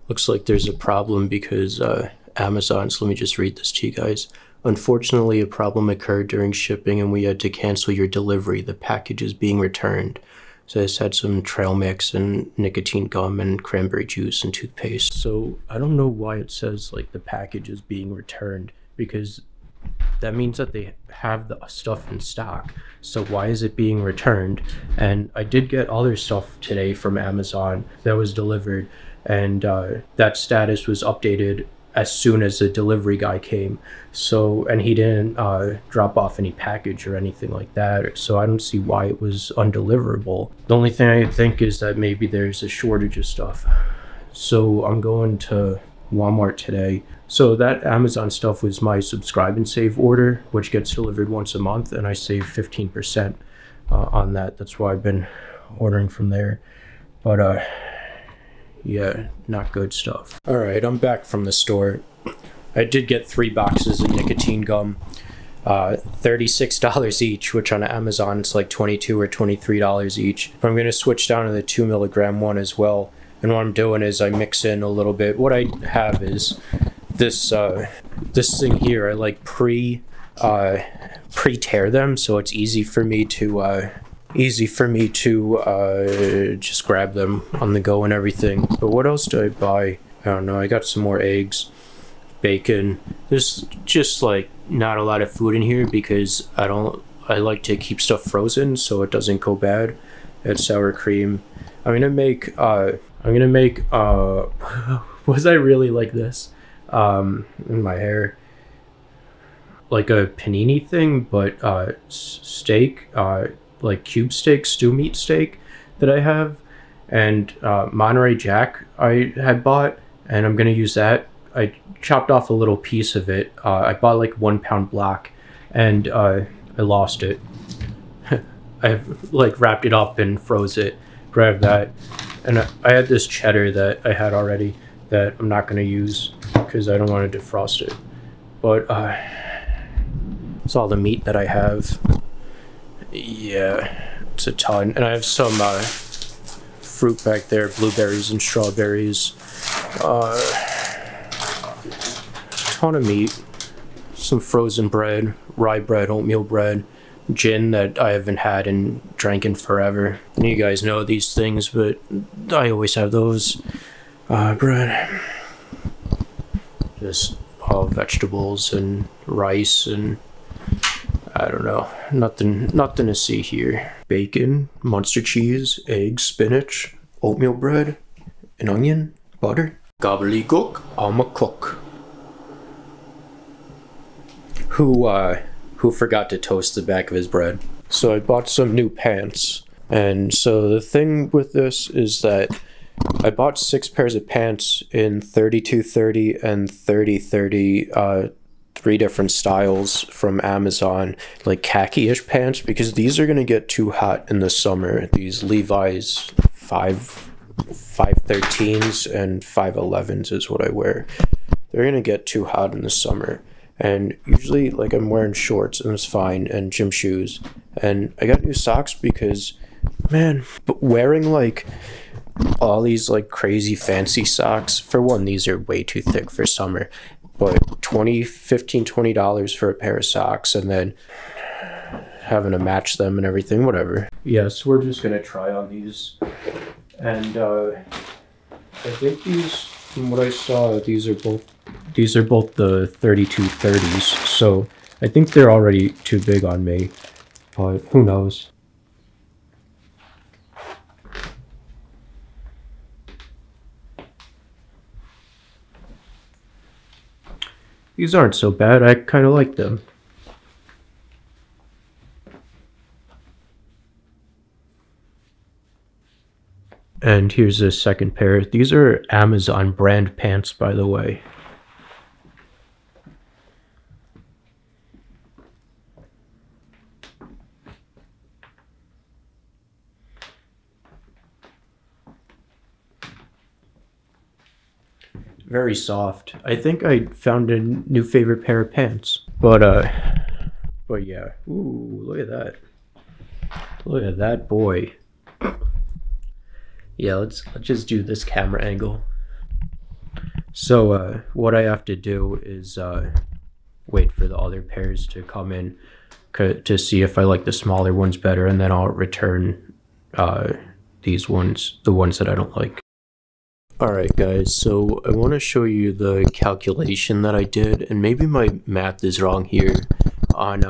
Looks like there's a problem because Amazon's, let me just read this to you guys. Unfortunately, a problem occurred during shipping and we had to cancel your delivery. The package is being returned. So this had some trail mix and nicotine gum and cranberry juice and toothpaste. So I don't know why it says like the package is being returned, because that means that they have the stuff in stock. So why is it being returned? And I did get other stuff today from Amazon that was delivered, and that status was updated as soon as the delivery guy came. So, and he didn't drop off any package or anything like that. So I don't see why it was undeliverable. The only thing I think is that maybe there's a shortage of stuff. So I'm going to Walmart today. So that Amazon stuff was my subscribe and save order, which gets delivered once a month, and I save 15% on that. That's why I've been ordering from there. But yeah, not good stuff. All right, I'm back from the store. I did get 3 boxes of nicotine gum, $36 each, which on Amazon it's like $22 or $23 each. But I'm gonna switch down to the 2 milligram one as well. And what I'm doing is I mix in a little bit. What I have is this thing here. I like pre-tear them, so it's easy for me to just grab them on the go and everything. But what else do I buy? I don't know. I got some more eggs, bacon. There's just like not a lot of food in here because I like to keep stuff frozen so it doesn't go bad. It's sour cream. I'm gonna make was I really like this in my hair, like a panini thing, but steak, like cube steak, stew meat steak that I have, and Monterey Jack I had bought, and I'm gonna use that. I chopped off a little piece of it. I bought like 1 pound block, and I lost it. I've like wrapped it up and froze it, grabbed that, and I had this cheddar that I had already that I'm not gonna use because I don't want to defrost it. But it's all the meat that I have. Yeah, it's a ton. And I have some fruit back there, blueberries and strawberries. Ton of meat. Some frozen bread, rye bread, oatmeal bread, gin that I haven't had and drank in forever. And you guys know these things, but I always have those. Bread. Just all vegetables and rice and I don't know, nothing to see here. Bacon, monster cheese, eggs, spinach, oatmeal bread, an onion, butter. Gobbledygook, I'm a cook. Who forgot to toast the back of his bread? So I bought some new pants, and so the thing with this is that I bought 6 pairs of pants in 3230 and 3030, 3 different styles from Amazon, like khaki-ish pants, because these are gonna get too hot in the summer. These Levi's 513s and 511s is what I wear. They're gonna get too hot in the summer, and usually like I'm wearing shorts and it's fine, and gym shoes, and I got new socks because, man, but wearing like all these like crazy fancy socks, for one, these are way too thick for summer, but $20 for a pair of socks, and then having to match them and everything, whatever. Yes, we're just gonna try on these, and I think these, from what I saw, these are both the 3230s, so I think they're already too big on me, but who knows. These aren't so bad. I kind of like them. And here's a second pair. These are Amazon brand pants, by the way. Very soft. I think I found a new favorite pair of pants. But yeah. Ooh, look at that. Look at that boy. Yeah, let's just do this camera angle. So what I have to do is wait for the other pairs to come in to see if I like the smaller ones better, and then I'll return these ones, the ones that I don't like. Alright guys, so I want to show you the calculation that I did, and maybe my math is wrong here on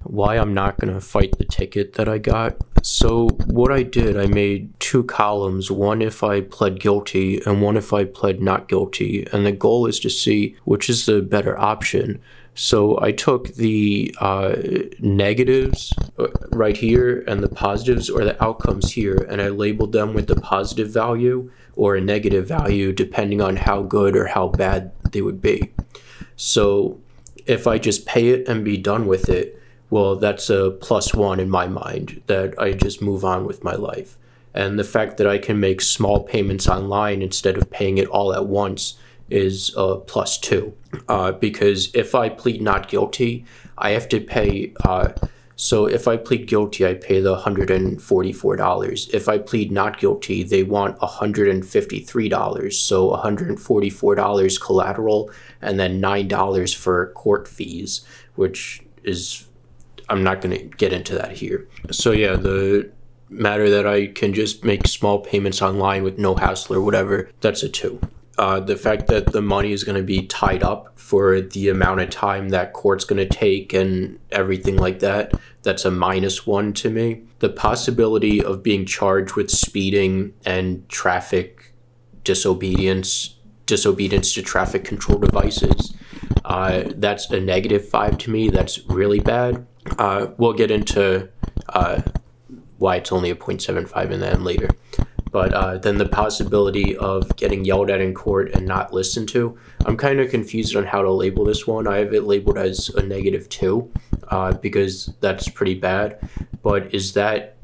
why I'm not going to fight the ticket that I got. So what I did, I made two columns, one if I pled guilty and one if I pled not guilty, and the goal is to see which is the better option. So I took the negatives right here and the positives, or the outcomes here, and I labeled them with the positive value or a negative value depending on how good or how bad they would be. So if I just pay it and be done with it, well, that's a +1 in my mind, that I just move on with my life. And the fact that I can make small payments online instead of paying it all at once is a +2. Because if I plead not guilty, I have to pay, so if I plead guilty, I pay the $144. If I plead not guilty, they want $153, so $144 collateral, and then $9 for court fees, which is, I'm not going to get into that here. So yeah, the matter that I can just make small payments online with no hassle or whatever, that's a 2. The fact that the money is going to be tied up for the amount of time that court's going to take and everything like that, that's a -1 to me. The possibility of being charged with speeding and traffic disobedience to traffic control devices, that's a -5 to me. That's really bad. We'll get into why it's only a 0.75 in the end later. But then the possibility of getting yelled at in court and not listened to, I'm kind of confused on how to label this one. I have it labeled as a -2 because that's pretty bad. But is that,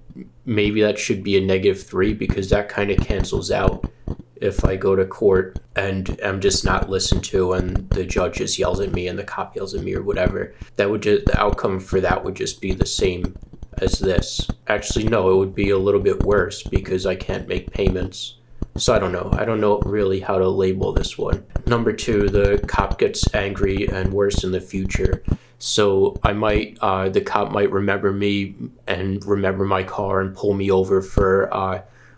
maybe that should be a -3, because that kind of cancels out if I go to court and I'm just not listened to and the judge just yells at me and the cop yells at me or whatever. That would just, the outcome for that would just be the same as this. Actually, no, it would be a little bit worse because I can't make payments. So I don't know really how to label this one. Number 2, the cop gets angry and worse in the future. So I might, the cop might remember me and remember my car and pull me over for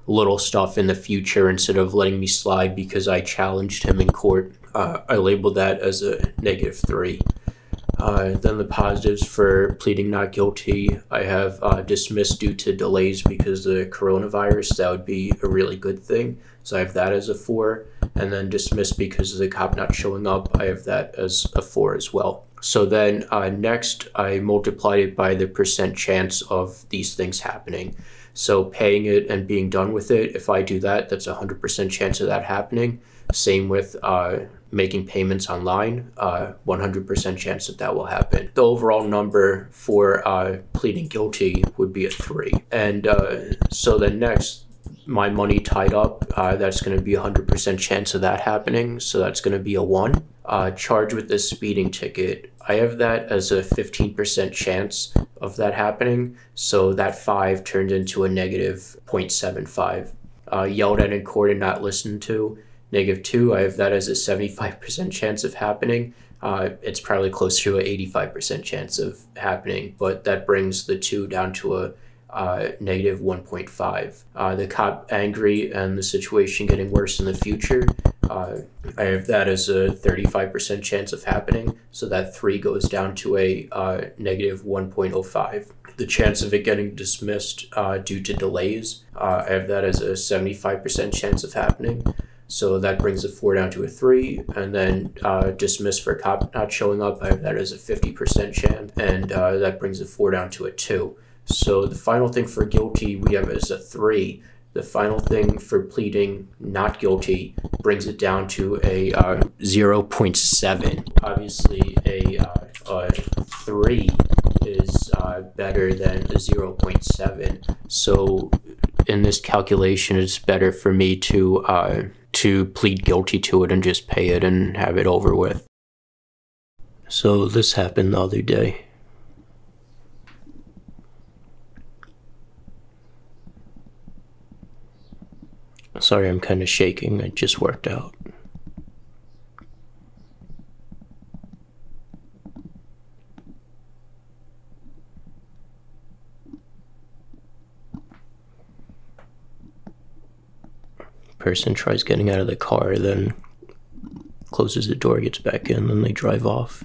little stuff in the future instead of letting me slide because I challenged him in court. I labeled that as a -3. Then the positives for pleading not guilty, I have dismissed due to delays because of the coronavirus. That would be a really good thing. So I have that as a 4. And then dismissed because of the cop not showing up, I have that as a 4 as well. So then next, I multiplied it by the % chance of these things happening. So paying it and being done with it, if I do that, that's a 100% chance of that happening. Same with making payments online, 100% chance that that will happen. The overall number for pleading guilty would be a 3. And so then next, my money tied up, that's going to be 100% chance of that happening. So that's going to be a 1. Charged with this speeding ticket, I have that as a 15% chance of that happening. So that 5 turned into a -0.75. Yelled at in court and not listened to, -2. I have that as a 75% chance of happening. It's probably closer to an 85% chance of happening, but that brings the 2 down to a -1.5. The cop angry and the situation getting worse in the future, I have that as a 35% chance of happening, so that 3 goes down to a -1.05. The chance of it getting dismissed due to delays, I have that as a 75% chance of happening. So that brings the 4 down to a 3, and then dismissed for cop not showing up, I have that as a 50% chance, and that brings the 4 down to a 2. So the final thing for guilty we have as a 3. The final thing for pleading not guilty brings it down to a 0.7. Obviously, a 3 is better than a 0.7. So in this calculation, it's better for me to plead guilty to it and just pay it and have it over with. So this happened the other day. Sorry, I'm kind of shaking. It just worked out. person tries getting out of the car, then closes the door, gets back in, then they drive off.